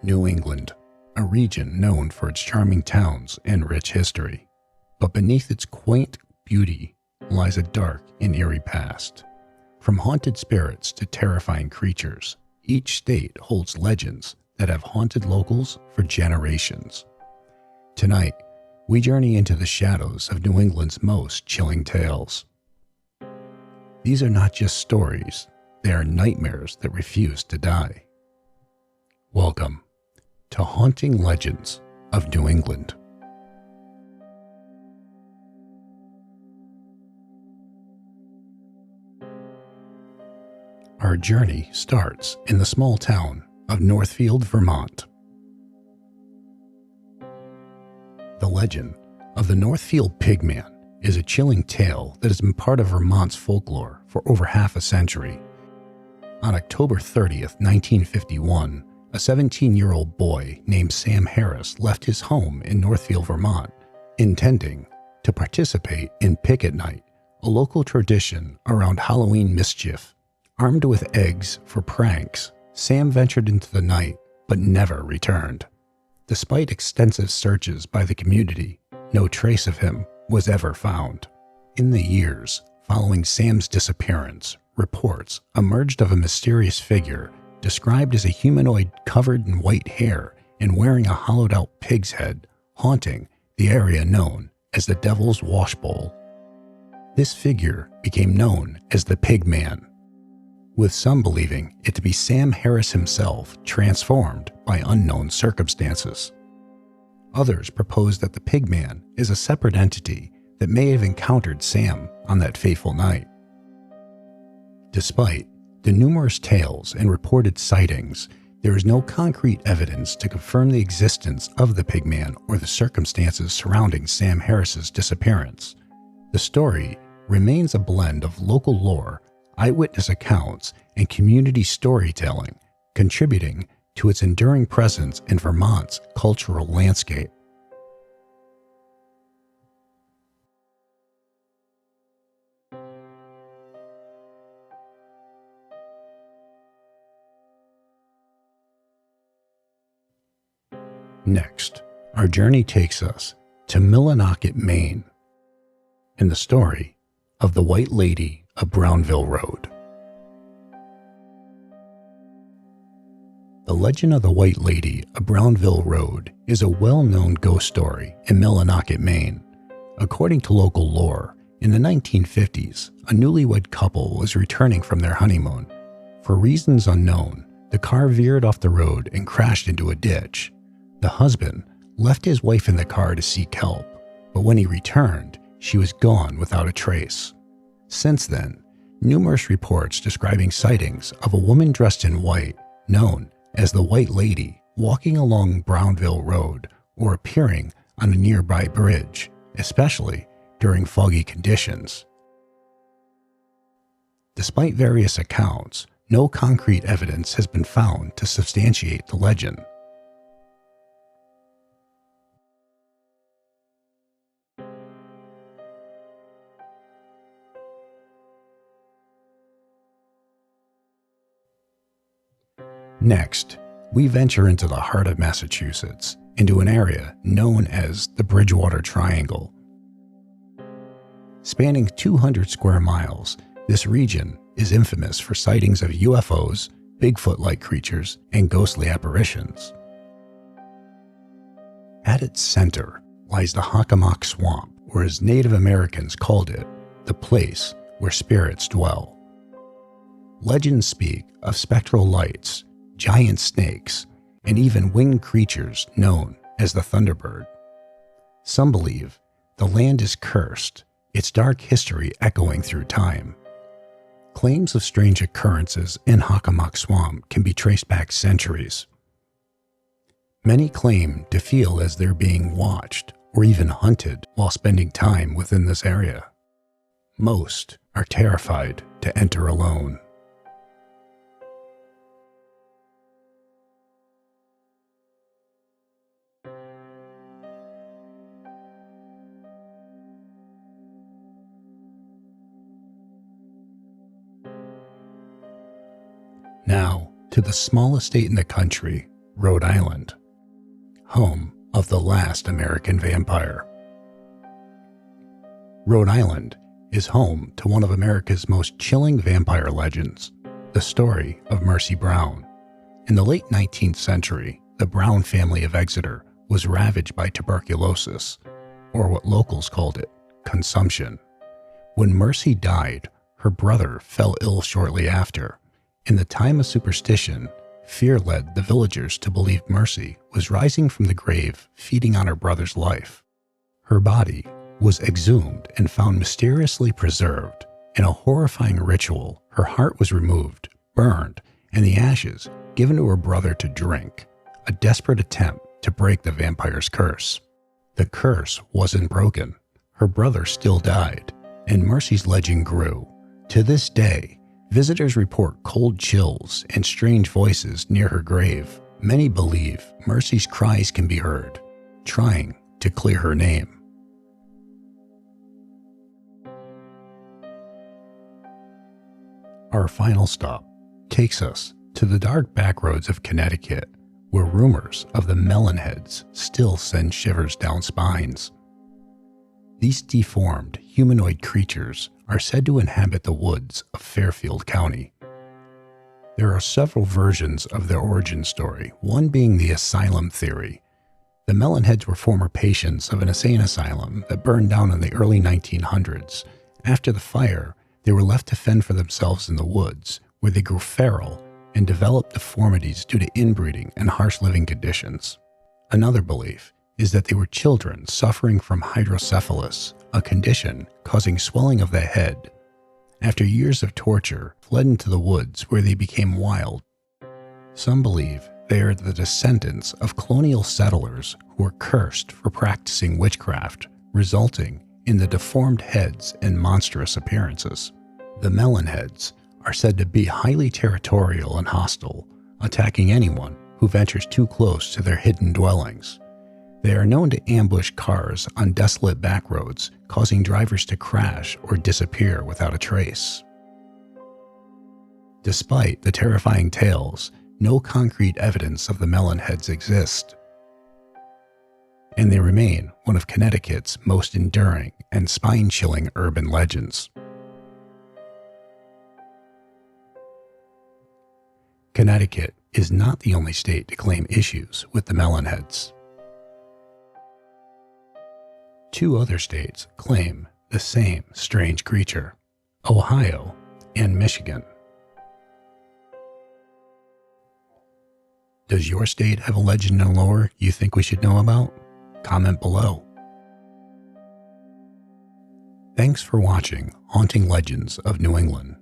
New England, a region known for its charming towns and rich history. But beneath its quaint beauty lies a dark and eerie past. From haunted spirits to terrifying creatures, each state holds legends that have haunted locals for generations. Tonight, we journey into the shadows of New England's most chilling tales. These are not just stories, they are nightmares that refuse to die. Welcome to Haunting Legends of New England. Our journey starts in the small town of Northfield, Vermont. The legend of the Northfield Pigman is a chilling tale that has been part of Vermont's folklore for over half a century. On October 30th, 1951, a 17-year-old boy named Sam Harris left his home in Northfield, Vermont, intending to participate in Picket Night, a local tradition around Halloween mischief. Armed with eggs for pranks, Sam ventured into the night but never returned. Despite extensive searches by the community, no trace of him was ever found. In the years following Sam's disappearance, reports emerged of a mysterious figure described as a humanoid covered in white hair and wearing a hollowed-out pig's head, haunting the area known as the Devil's Wash Bowl. This figure became known as the Pigman, with some believing it to be Sam Harris himself transformed by unknown circumstances. Others propose that the Pigman is a separate entity that may have encountered Sam on that fateful night. Despite the numerous tales and reported sightings, there is no concrete evidence to confirm the existence of the Pigman or the circumstances surrounding Sam Harris's disappearance. The story remains a blend of local lore, eyewitness accounts, and community storytelling, contributing to its enduring presence in Vermont's cultural landscape. Next, our journey takes us to Melon Heads, Maine, and the story of the White Lady of Brownville, Rhode. The legend of the White Lady of Brownville, Rhode is a well-known ghost story in Melon Heads, Maine. According to local lore, in the 1950s, a newlywed couple was returning from their honeymoon. For reasons unknown, the car veered off the road and crashed into a ditch. The husband left his wife in the car to seek help, but when he returned, she was gone without a trace. Since then, numerous reports describing sightings of a woman dressed in white, known as the White Lady, walking along Brownville Road or appearing on a nearby bridge, especially during foggy conditions. Despite various accounts, no concrete evidence has been found to substantiate the legend. Next, we venture into the heart of Massachusetts, into an area known as the Bridgewater Triangle. Spanning 200 square miles, this region is infamous for sightings of UFOs, Bigfoot-like creatures, and ghostly apparitions. At its center lies the Hockomock Swamp, or as Native Americans called it, the place where spirits dwell. Legends speak of spectral lights, giant snakes, and even winged creatures known as the Thunderbird. Some believe the land is cursed, its dark history echoing through time. Claims of strange occurrences in Hockomock Swamp can be traced back centuries. Many claim to feel as they're being watched or even hunted while spending time within this area. Most are terrified to enter alone. Now, to the smallest state in the country, Rhode Island, home of the last American vampire. Rhode Island is home to one of America's most chilling vampire legends, the story of Mercy Brown. In the late 19th century, the Brown family of Exeter was ravaged by tuberculosis, or what locals called it, consumption. When Mercy died, her brother fell ill shortly after. In the time of superstition, fear led the villagers to believe Mercy was rising from the grave, feeding on her brother's life. Her body was exhumed and found mysteriously preserved. In a horrifying ritual, her heart was removed, burned, and the ashes given to her brother to drink, a desperate attempt to break the vampire's curse. The curse wasn't broken. Her brother still died, and Mercy's legend grew. To this day, visitors report cold chills and strange voices near her grave. Many believe Mercy's cries can be heard, trying to clear her name. Our final stop takes us to the dark backroads of Connecticut, where rumors of the Melon Heads still send shivers down spines. These deformed, humanoid creatures are said to inhabit the woods of Fairfield County. There are several versions of their origin story, one being the asylum theory. The Melon Heads were former patients of an insane asylum that burned down in the early 1900s. After the fire, they were left to fend for themselves in the woods, where they grew feral and developed deformities due to inbreeding and harsh living conditions. Another belief is that they were children suffering from hydrocephalus, a condition causing swelling of the head. After years of torture, fled into the woods where they became wild. Some believe they are the descendants of colonial settlers who were cursed for practicing witchcraft, resulting in the deformed heads and monstrous appearances. The Melon Heads are said to be highly territorial and hostile, attacking anyone who ventures too close to their hidden dwellings. They are known to ambush cars on desolate back roads, causing drivers to crash or disappear without a trace. Despite the terrifying tales, no concrete evidence of the Melon Heads exists, and they remain one of Connecticut's most enduring and spine-chilling urban legends. Connecticut is not the only state to claim issues with the Melon Heads. 2 other states claim the same strange creature: Ohio and Michigan. Does your state have a legend and lore you think we should know about? Comment below. Thanks for watching Haunting Legends of New England.